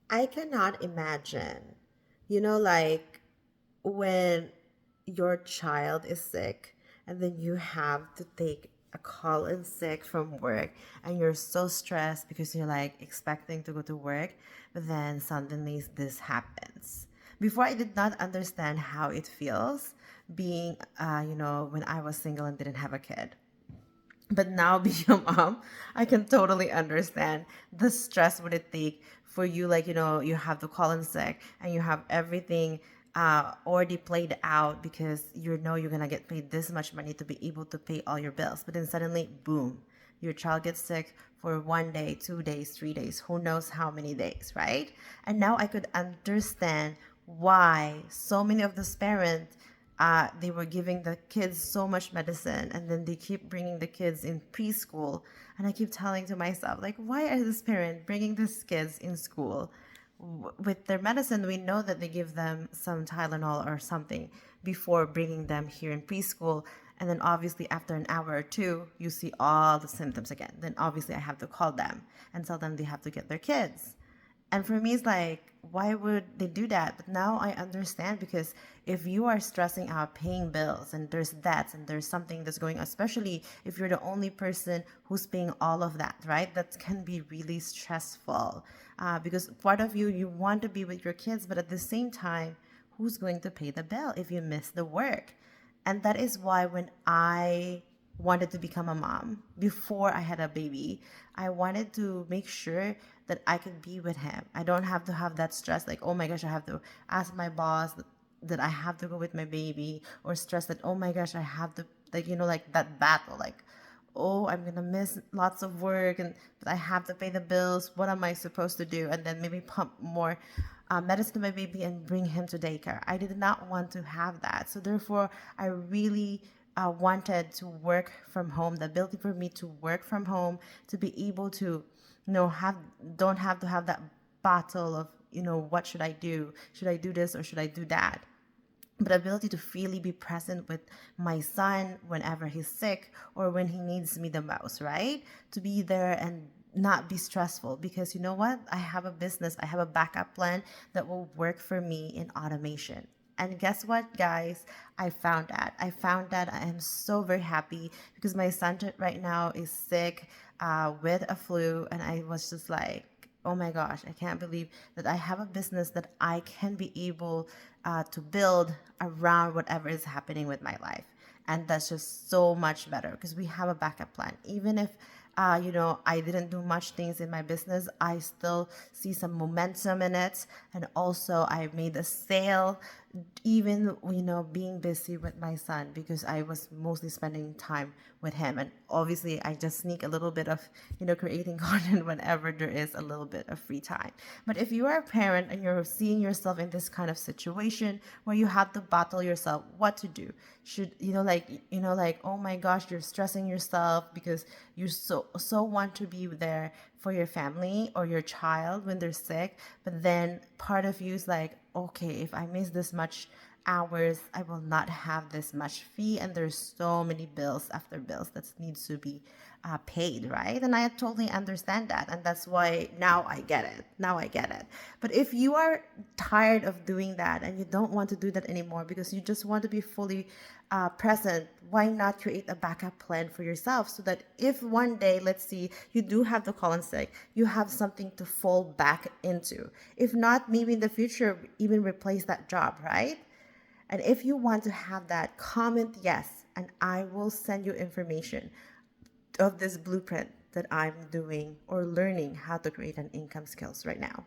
I cannot imagine, like when your child is sick and then you have to take a call in sick from work and you're so stressed because you're like expecting to go to work, but then suddenly this happens. Before, I did not understand how it feels being, when I was single and didn't have a kid. But now being a mom, I can totally understand the stress would it take for you, like, you have to call in sick and you have everything already played out because you know you're gonna get paid this much money to be able to pay all your bills. But then suddenly, boom, your child gets sick for 1 day, 2 days, 3 days, who knows how many days, right? And now I could understand why so many of those parents, they were giving the kids so much medicine and then they keep bringing the kids in preschool. And I keep telling to myself, like, why are this parent bringing these kids in school with their medicine? We know that they give them some Tylenol or something before bringing them here in preschool. And then obviously after an hour or two, you see all the symptoms again. Then obviously I have to call them and tell them they have to get their kids. And for me, it's like, why would they do that? But now I understand, because if you are stressing out paying bills and there's debts and there's something that's going on, especially if you're the only person who's paying all of that, right? That can be really stressful, because part of you, you want to be with your kids, but at the same time, who's going to pay the bill if you miss the work? And that is why when I wanted to become a mom, before I had a baby, I wanted to make sure that I could be with him. I don't have to have that stress, like, oh my gosh, I have to ask my boss that I have to go with my baby, or stress that, oh my gosh, I have to, like, like that battle, like, oh, I'm gonna miss lots of work, and but I have to pay the bills. What am I supposed to do? And then maybe pump more medicine to my baby and bring him to daycare. I did not want to have that. So therefore, I really wanted to work from home. The ability for me to work from home, to be able to, have don't have to have that battle of, what should I do? Should I do this or should I do that? But ability to freely be present with my son whenever he's sick or when he needs me the most, right? To be there and not be stressful, because you know what? I have a business, I have a backup plan that will work for me in automation. And guess what, guys? I found that. I found that I am so very happy because my son right now is sick with a flu. And I was just like, oh my gosh, I can't believe that I have a business that I can be able to build around whatever is happening with my life. And that's just so much better because we have a backup plan. Even if, I didn't do much things in my business, I still see some momentum in it. And also, I made a sale, even, being busy with my son, because I was mostly spending time with him. And obviously, I just sneak a little bit of, creating content whenever there is a little bit of free time. But if you are a parent and you're seeing yourself in this kind of situation where you have to battle yourself what to do, should, like, oh my gosh, you're stressing yourself because you so want to be there for your family or your child when they're sick, but then part of you is like, okay, if I miss this much hours, I will not have this much fee, and there's so many bills after bills that needs to be paid, right? And I totally understand that, and that's why now I get it. Now I get it. But if you are tired of doing that and you don't want to do that anymore because you just want to be fully present, why not create a backup plan for yourself, so that if one day, let's see, you do have to call in sick, you have something to fall back into. If not, maybe in the future, even replace that job, right? And if you want to have that, comment yes, and I will send you information of this blueprint that I'm doing or learning how to create an income skills right now.